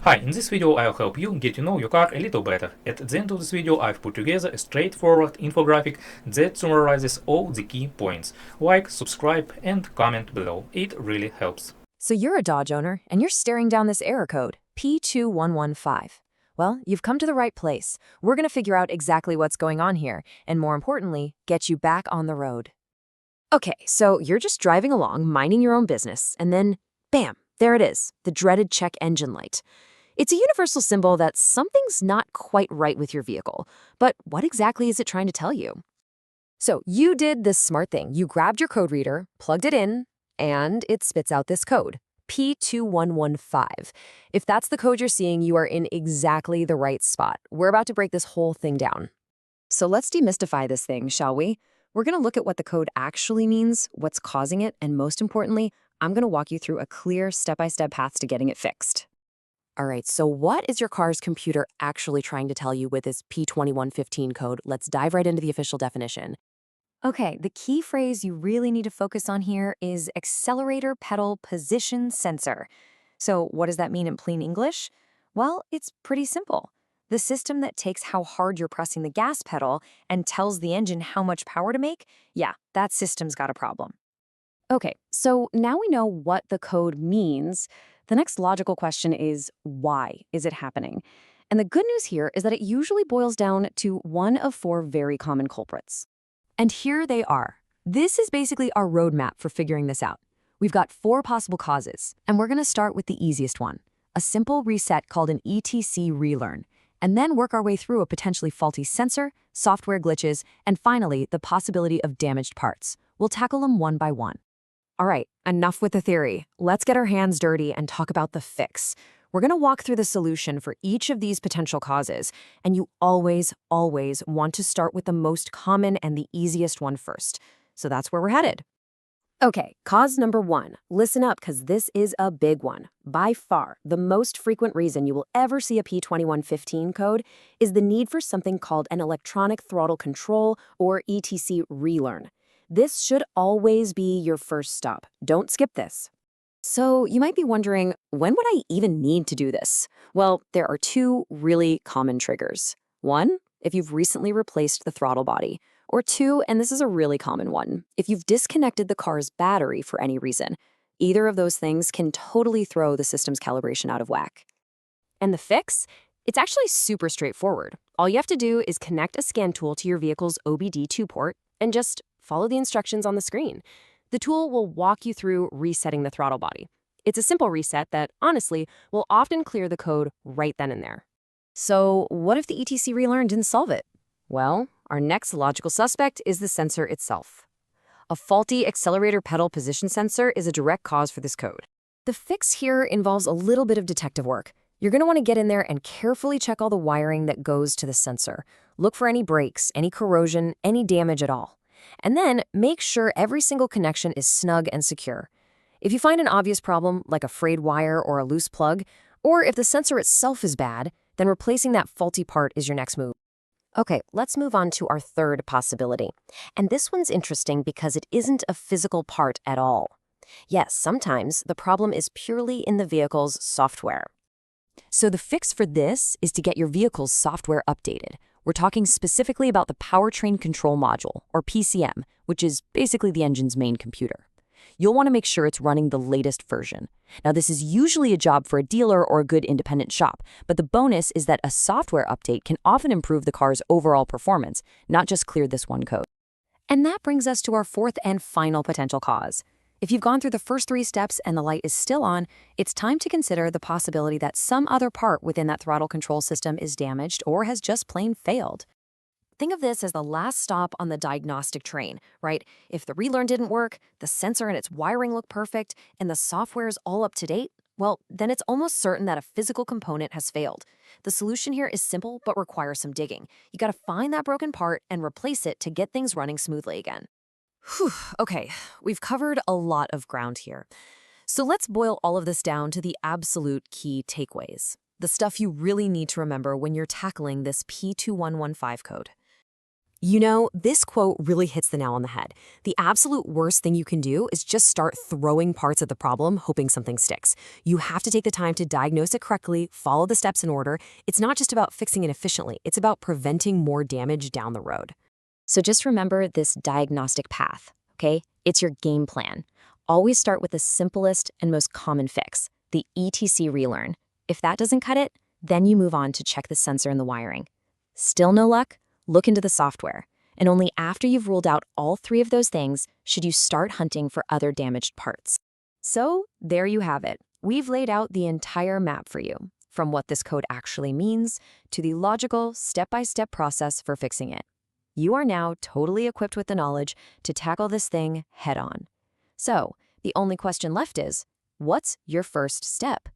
Hi, in this video I'll help you get to know your car a little better. At the end of this video I've put together a straightforward infographic that summarizes all the key points. Like, subscribe and comment below, it really helps. So you're a Dodge owner, and you're staring down this error code, P2115. Well, you've come to the right place. We're going to figure out exactly what's going on here, and more importantly, get you back on the road. Okay, so you're just driving along, minding your own business, and then, bam, there it is, the dreaded check engine light. It's a universal symbol that something's not quite right with your vehicle, but what exactly is it trying to tell you? So you did this smart thing. You grabbed your code reader, plugged it in, and it spits out this code, P2115. If that's the code you're seeing, you are in exactly the right spot. We're about to break this whole thing down. So let's demystify this thing, shall we? We're going to look at what the code actually means, what's causing it, and most importantly, I'm going to walk you through a clear step-by-step path to getting it fixed. All right, so what is your car's computer actually trying to tell you with this P2115 code? Let's dive right into the official definition. Okay, the key phrase you really need to focus on here is accelerator pedal position sensor. So what does that mean in plain English? Well, it's pretty simple. The system that takes how hard you're pressing the gas pedal and tells the engine how much power to make, yeah, that system's got a problem. Okay, so now we know what the code means. The next logical question is, why is it happening? And the good news here is that it usually boils down to one of four very common culprits. And here they are. This is basically our roadmap for figuring this out. We've got four possible causes, and we're going to start with the easiest one, a simple reset called an ETC relearn, and then work our way through a potentially faulty sensor, software glitches, and finally, the possibility of damaged parts. We'll tackle them one by one. All right, enough with the theory. Let's get our hands dirty and talk about the fix. We're going to walk through the solution for each of these potential causes, and you always want to start with the most common and the easiest one first. So that's where we're headed. Okay, cause number one. Listen up, because this is a big one. By far, the most frequent reason you will ever see a P2115 code is the need for something called an electronic throttle control, or ETC relearn. This should always be your first stop. Don't skip this. So you might be wondering, when would I even need to do this? Well, there are two really common triggers. One, if you've recently replaced the throttle body. Or two, and this is a really common one, if you've disconnected the car's battery for any reason. Either of those things can totally throw the system's calibration out of whack. And the fix? It's actually super straightforward. All you have to do is connect a scan tool to your vehicle's OBD2 port and just follow the instructions on the screen. The tool will walk you through resetting the throttle body. It's a simple reset that, honestly, will often clear the code right then and there. So what if the ETC relearn didn't solve it? Well, our next logical suspect is the sensor itself. A faulty accelerator pedal position sensor is a direct cause for this code. The fix here involves a little bit of detective work. You're going to want to get in there and carefully check all the wiring that goes to the sensor. Look for any breaks, any corrosion, any damage at all. And then make sure every single connection is snug and secure. If you find an obvious problem, like a frayed wire or a loose plug, or if the sensor itself is bad, then replacing that faulty part is your next move. Okay, let's move on to our third possibility. And this one's interesting because it isn't a physical part at all. Yes, sometimes the problem is purely in the vehicle's software. So the fix for this is to get your vehicle's software updated. We're talking specifically about the Powertrain Control Module, or PCM, which is basically the engine's main computer. You'll want to make sure it's running the latest version. Now, this is usually a job for a dealer or a good independent shop, but the bonus is that a software update can often improve the car's overall performance, not just clear this one code. And that brings us to our fourth and final potential cause. If you've gone through the first three steps and the light is still on, it's time to consider the possibility that some other part within that throttle control system is damaged or has just plain failed. Think of this as the last stop on the diagnostic train, right? If the relearn didn't work, the sensor and its wiring look perfect, and the software is all up to date, well, then it's almost certain that a physical component has failed. The solution here is simple but requires some digging. You gotta find that broken part and replace it to get things running smoothly again. Whew, okay, we've covered a lot of ground here. So let's boil all of this down to the absolute key takeaways. The stuff you really need to remember when you're tackling this P2115 code. You know, this quote really hits the nail on the head. The absolute worst thing you can do is just start throwing parts of the problem, hoping something sticks. You have to take the time to diagnose it correctly, follow the steps in order. It's not just about fixing it efficiently, it's about preventing more damage down the road. So just remember this diagnostic path, okay? It's your game plan. Always start with the simplest and most common fix, the ETC relearn. If that doesn't cut it, then you move on to check the sensor and the wiring. Still no luck? Look into the software. And only after you've ruled out all three of those things should you start hunting for other damaged parts. So there you have it. We've laid out the entire map for you, from what this code actually means to the logical, step-by-step process for fixing it. You are now totally equipped with the knowledge to tackle this thing head-on. So the only question left is, what's your first step?